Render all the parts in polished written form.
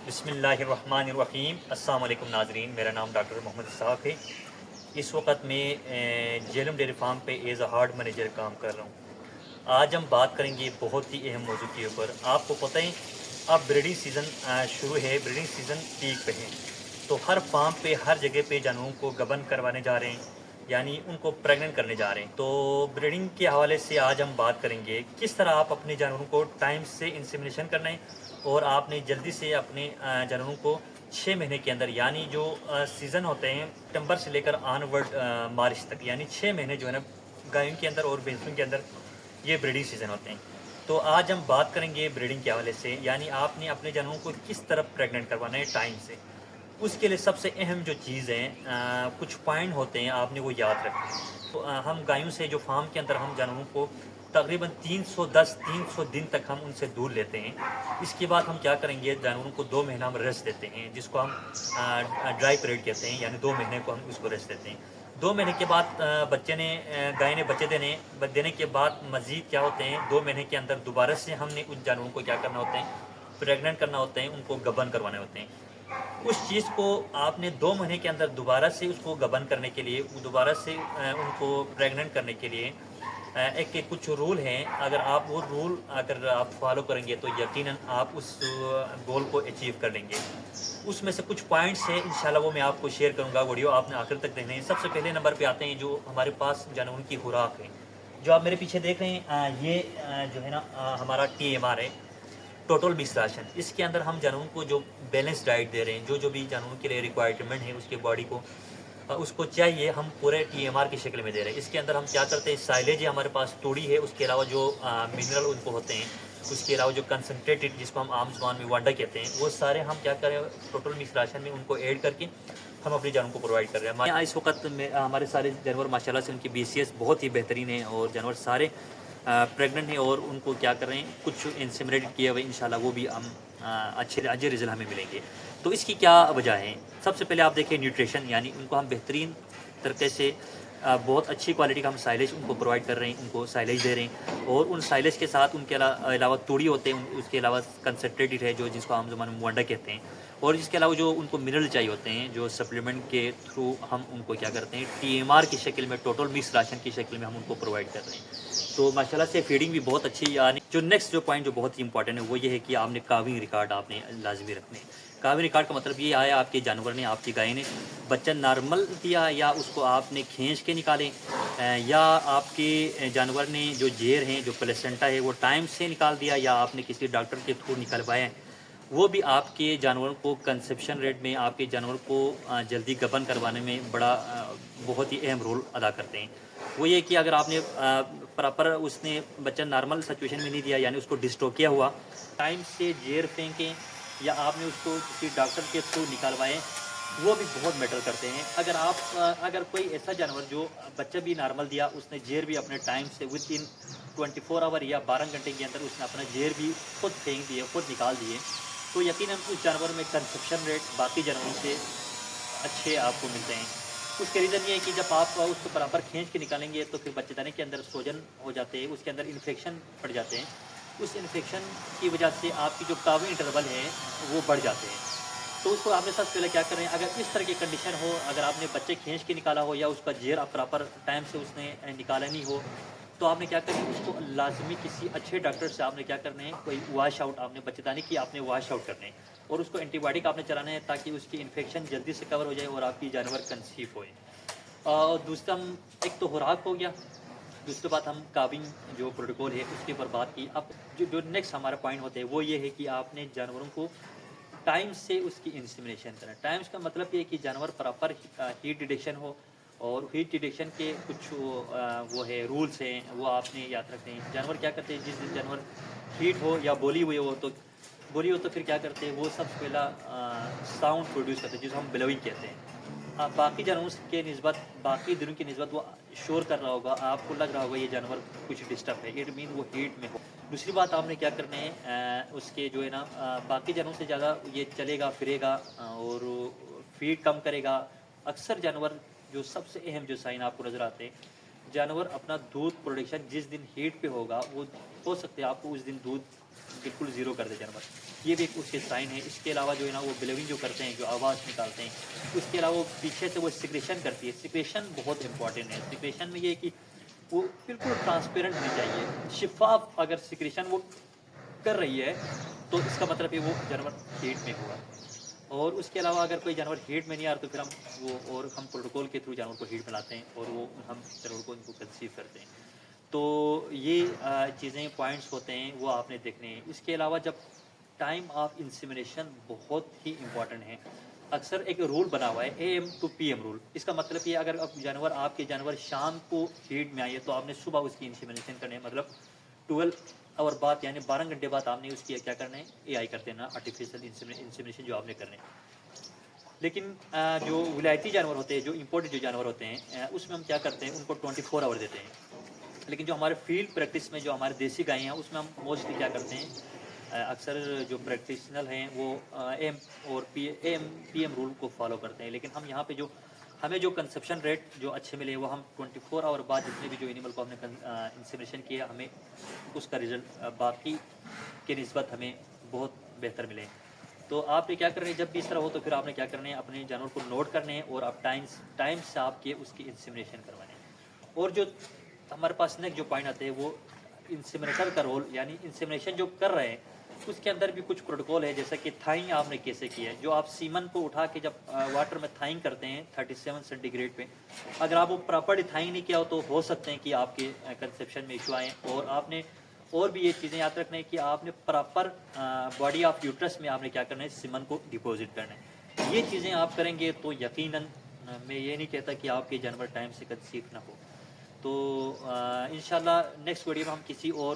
بسم اللہ الرحمن الرحیم۔ السلام علیکم ناظرین، میرا نام ڈاکٹر محمد اسحاق ہے۔ اس وقت میں جیلم ڈیری فارم پہ ایز اے ہارڈ مینیجر کام کر رہا ہوں۔ آج ہم بات کریں گے بہت ہی اہم موضوع کے اوپر۔ آپ کو پتہ ہے اب بریڈنگ سیزن شروع ہے، بریڈنگ سیزن پیک پہ ہے، تو ہر فارم پہ ہر جگہ پہ جانوروں کو گبن کروانے جا رہے ہیں، یعنی ان کو پریگننٹ کرنے جا رہے ہیں۔ تو بریڈنگ کے حوالے سے آج ہم بات کریں گے کس طرح آپ اپنے جانوروں کو ٹائم سے انسیمینیشن کرنا ہے، اور آپ نے جلدی سے اپنے جانوروں کو 6 مہینے کے اندر، یعنی جو سیزن ہوتے ہیں سپٹمبر سے لے کر آن ورڈ مارچ تک، یعنی 6 مہینے جو ہے نا گایوں کے اندر اور بھینسوں کے اندر یہ بریڈنگ سیزن ہوتے ہیں۔ تو آج ہم بات کریں گے بریڈنگ کے حوالے سے، یعنی آپ نے اپنے جانوروں کو کس طرح پریگننٹ کروانا ہے ٹائم سے۔ اس کے لیے سب سے اہم جو چیز ہیں، کچھ پوائنٹ ہوتے ہیں، آپ نے وہ یاد رکھنا ہے۔ تو ہم گایوں سے جو فارم کے اندر ہم جانوروں کو تقریباً 300 دن تک ہم ان سے دور لیتے ہیں۔ اس کے بعد ہم کیا کریں گے، جانوروں کو 2 مہینہ ہم ریسٹ دیتے ہیں، جس کو ہم ڈرائی پیریڈ کہتے ہیں، یعنی 2 مہینے کو ہم اس کو ریسٹ دیتے ہیں۔ 2 مہینے کے بعد گائے نے بچے دینے کے بعد مزید کیا ہوتے ہیں، 2 مہینے کے اندر دوبارہ سے ہم نے ان جانوروں کو کیا کرنا ہوتا ہے، پریگننٹ کرنا ہوتے ہیں، ان کو گبن کروانے ہوتے ہیں۔ اس چیز کو آپ نے 2 مہینے کے اندر دوبارہ سے اس کو گبن کرنے کے لیے، دوبارہ سے ان کو پریگننٹ کرنے کے لیے ایک کچھ رول ہیں۔ اگر آپ وہ رول فالو کریں گے تو یقیناً آپ اس گول کو اچیو کر لیں گے۔ اس میں سے کچھ پوائنٹس ہیں، انشاءاللہ وہ میں آپ کو شیئر کروں گا، ویڈیو آپ نے آخر تک دیکھنا ہے۔ سب سے پہلے نمبر پہ آتے ہیں جو ہمارے پاس جانوروں کی خوراک ہے۔ جو آپ میرے پیچھے دیکھ رہے ہیں، یہ جو ہے نا ہمارا TMR ہے، ٹوٹل مکس راشن۔ اس کے اندر ہم جانوروں کو جو بیلنس ڈائٹ دے رہے ہیں، جو بھی جانوروں کے لیے ریکوائرمنٹ ہے، اس کے باڈی کو اس کو چاہیے، ہم پورے TMR کی شکل میں دے رہے ہیں۔ اس کے اندر ہم کیا کرتے ہیں، سائلیج ہے ہمارے پاس، توڑی ہے، اس کے علاوہ جو منرل ان کو ہوتے ہیں، اس کے علاوہ جو کنسنٹریٹڈ جس کو ہم عام زبان میں وانڈا کہتے ہیں، وہ سارے ہم کیا کریں، ٹوٹل مکس راشن میں ان کو ایڈ کر کے ہم اپنے جانوروں کو پرووائڈ کر رہے ہیں۔ ہمارے یہاں اس وقت میں ہمارے سارے جانور ماشاءاللہ سے ان کی BCS بہت ہی بہترین ہیں، اور جانور سارے پریگننٹ ہیں، اور ان کو کیا کر رہے ہیں، کچھ انسیمریٹ کیے ہوئے، انشاءاللہ وہ بھی ہم اچھے رزلٹ ہمیں ملیں گے۔ تو اس کی کیا وجہ ہے؟ سب سے پہلے آپ دیکھیں نیوٹریشن، یعنی ان کو ہم بہترین طریقے سے بہت اچھی کوالٹی کا ہم سائلیج ان کو پرووائڈ کر رہے ہیں، ان کو سائلیج دے رہے ہیں، اور ان سائلیج کے ساتھ ان کے علاوہ توڑی ہوتے ہیں، اس کے علاوہ کنسنٹریٹڈ ہے جو جس کو عام زبان میں موانڈا کہتے ہیں، اور اس کے علاوہ جو ان کو منرل چاہیے ہوتے ہیں، جو سپلیمنٹ کے تھرو ہم ان کو کیا کرتے ہیں، TMR کی شکل میں، ٹوٹل مکس راشن کی شکل میں ہم ان کو پرووائڈ کر رہے ہیں۔ تو ماشاءاللہ سے فیڈنگ بھی بہت اچھی، یعنی جو نیکسٹ جو پوائنٹ جو بہت ہی امپورٹنٹ ہے وہ یہ ہے کہ آپ نے کاونگ ریکارڈ آپ نے لازمی رکھنے ہیں۔ کاونگ ریکارڈ کا مطلب یہ آیا، آپ کے جانور نے، آپ کی گائے نے بچہ نارمل دیا، یا اس کو آپ نے کھینچ کے نکالیں، یا آپ کے جانور نے جو جیر ہیں، جو پلیسنٹا ہے، وہ ٹائم سے نکال دیا، یا آپ نے کسی ڈاکٹر کے تھرو نکلوائے، وہ بھی آپ کے جانوروں کو کنسیپشن ریٹ میں، آپ کے جانور کو جلدی گبن کروانے میں بہت ہی اہم رول ادا کرتے ہیں۔ وہ یہ کہ اگر آپ نے پراپر اس نے بچہ نارمل سچویشن میں نہیں دیا، یعنی اس کو ڈسٹوکیا ہوا، ٹائم سے جیر پھینکیں، یا آپ نے اس کو کسی ڈاکٹر کے تھرو نکالوائیں، وہ بھی بہت میٹر کرتے ہیں۔ اگر کوئی ایسا جانور جو بچہ بھی نارمل دیا، اس نے جیر بھی اپنے ٹائم سے ود ان 24 آور یا 12 گھنٹے کے اندر اس نے اپنا جیر بھی خود پھینک دیے، خود نکال دیے، تو یقیناً اس جانور میں کنسیپشن ریٹ باقی جانوروں سے اچھے آپ کو ملتے ہیں۔ اس کے ریزن یہ ہے کہ جب آپ اس کو برابر کھینچ کے نکالیں گے تو پھر بچے دانے کے اندر سوجن ہو جاتے ہیں، اس کے اندر انفیکشن پڑ جاتے ہیں، اس انفیکشن کی وجہ سے آپ کی جو کاوی انٹرول ہے وہ بڑھ جاتے ہیں۔ تو اس کو آپ نے سب سے پہلے کیا کریں، اگر اس طرح کی کنڈیشن ہو، اگر آپ نے بچے کھینچ کے نکالا ہو، یا اس کا جیر آپ پراپر ٹائم سے اس نے نکالا نہیں ہو، تو آپ نے کیا کرنا ہے، اس کو لازمی کسی اچھے ڈاکٹر سے آپ نے کیا کرنا ہے، کوئی واش آؤٹ، آپ نے بچے دانے کی آپ نے واش آؤٹ کرنا ہے، اور اس کو اینٹی بائیوٹک آپ نے چلانا ہے، تاکہ اس کی انفیکشن جلدی سے کور ہو جائے اور آپ کی جانور کنسیو ہوئے۔ اور دوسرا ایک تو خوراک ہو گیا، دوسری بات ہم کاونگ جو پروٹوکول ہے اس کے اوپر بات کی۔ اب جو نیکسٹ ہمارا پوائنٹ ہوتا ہے وہ یہ ہے کہ آپ نے جانوروں کو ٹائم سے اس کی انسیمینیشن کرنا ہے۔ ٹائمس کا مطلب یہ ہے کہ جانور پراپر ہیٹ ڈیٹیکشن ہو، اور ہیٹ ڈیٹیکشن کے کچھ وہ ہے رولس ہیں، وہ آپ نے یاد رکھتے ہیں۔ جانور کیا کرتے ہیں، جس دن جانور ہیٹ ہو یا بولی ہوئی ہو، تو پھر کیا کرتے ہیں، وہ سب سے پہلا ساؤنڈ پروڈیوس کرتے ہیں، جس کو ہم بلوئنگ کہتے ہیں۔ باقی جانوروں کے نسبت، باقی دنوں کی نسبت وہ شور کر رہا ہوگا، آپ کو لگ رہا ہوگا یہ جانور کچھ ڈسٹرب ہے، اٹ مین وہ ہیٹ میں ہو۔ دوسری بات آپ نے کیا کرنا ہے، اس کے جو ہے نا باقی جانوروں سے زیادہ یہ چلے گا پھرے گا، اور فیڈ کم کرے گا۔ اکثر جانور جو سب سے اہم جو سائن آپ کو نظر آتے ہیں، جانور اپنا دودھ پروڈکشن جس دن ہیٹ پہ ہوگا، وہ ہو سکتے ہیں آپ کو اس دن دودھ بالکل زیرو کر دے جانور، یہ بھی ایک اس کے سائن ہے۔ اس کے علاوہ جو ہے نا وہ بلیونگ جو کرتے ہیں، جو آواز نکالتے ہیں، اس کے علاوہ وہ پیچھے سے وہ سیکریشن کرتی ہے۔ سیکریشن بہت امپورٹنٹ ہے۔ سیکریشن میں یہ ہے کہ وہ بالکل ٹرانسپیرنٹ ہونی چاہیے، شفاف۔ اگر سیکریشن وہ کر رہی ہے تو اس کا مطلب ہے وہ جانور ہیٹ میں ہوا۔ اور اس کے علاوہ اگر کوئی جانور ہیٹ میں نہیں آ رہا تو پھر ہم پروٹوکول کے تھرو جانور کو ہیٹ میں لاتے ہیں اور وہ ہم جانور کو ان کو کنسیو کرتے ہیں۔ تو یہ چیزیں پوائنٹس ہوتے ہیں وہ آپ نے دیکھنے ہیں۔ اس کے علاوہ جب ٹائم آف انسیمنیشن بہت ہی امپورٹنٹ ہے۔ اکثر ایک رول بنا ہوا ہے A M to P M role. اس کا مطلب یہ اگر اب آپ کے جانور شام کو ہیٹ میں آئیے تو آپ نے صبح اس کی انسیمنیشن کرنی ہے، مطلب 12 اور بعد یعنی 12 گھنٹے بعد آپ نے اس کی کیا کرنا ہے، اے آئی کرتے ہیں نا، آرٹیفیشیل انسیمنیشن جو آپ نے کرنے ہیں۔ لیکن جو ولایتی جانور ہوتے ہیں، جو امپورٹڈ جو جانور ہوتے ہیں، اس میں ہم کیا کرتے ہیں، ان کو 24 آور دیتے ہیں۔ لیکن جو ہمارے فیلڈ پریکٹس میں جو ہمارے دیسی گائے ہیں اس میں ہم موسٹلی کیا کرتے ہیں، اکثر جو پریکٹیشنل ہیں وہ A M P M rule کو فالو کرتے ہیں۔ لیکن ہم یہاں پہ جو ہمیں جو کنسپشن ریٹ جو اچھے ملے وہ ہم 24 آور بعد جتنے بھی جو اینیمل کو ہم نے انسیمنیشن کیا ہمیں اس کا رزلٹ باقی کے نسبت ہمیں بہت بہتر ملے۔ تو آپ نے کیا کرنا ہے، جب بھی اس طرح ہو تو پھر آپ نے کیا کرنا ہے، اپنے جانور کو نوٹ کرنے ہیں اور آپ ٹائم سے آپ کے اس کی انسیمنیشن کروانے ہیں۔ اور جو ہمارے پاس نیکسٹ جو پوائنٹ آتے ہیں وہ انسیمنیٹر کا رول، یعنی انسیمنیشن جو کر رہے ہیں اس کے اندر بھی کچھ پروٹوکول ہے، جیسا کہ تھائنگ آپ نے کیسے کیا ہے۔ جو آپ سیمن کو اٹھا کے جب واٹر میں تھائنگ کرتے ہیں 37 سینٹی گریڈ پہ، اگر آپ وہ پراپرلی تھائنگ نہیں کیا ہو تو ہو سکتے ہیں کہ آپ کے کنسیپشن میں ایشو آئیں۔ اور آپ نے اور بھی یہ چیزیں یاد رکھنا ہے کہ آپ نے پراپر باڈی آف یوٹرس میں آپ نے کیا کرنا ہے، سیمن کو ڈپوزٹ کرنا ہے۔ یہ چیزیں آپ کریں گے تو یقیناً میں یہ نہیں کہتا کہ آپ کے جانور ٹائم سے کنسیو نہ ہو۔ تو انشاءاللہ نیکسٹ ویڈیو میں ہم کسی اور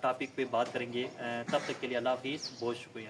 ٹاپک پہ بات کریں گے۔ تب تک کے لیے اللہ حافظ، بہت شکریہ۔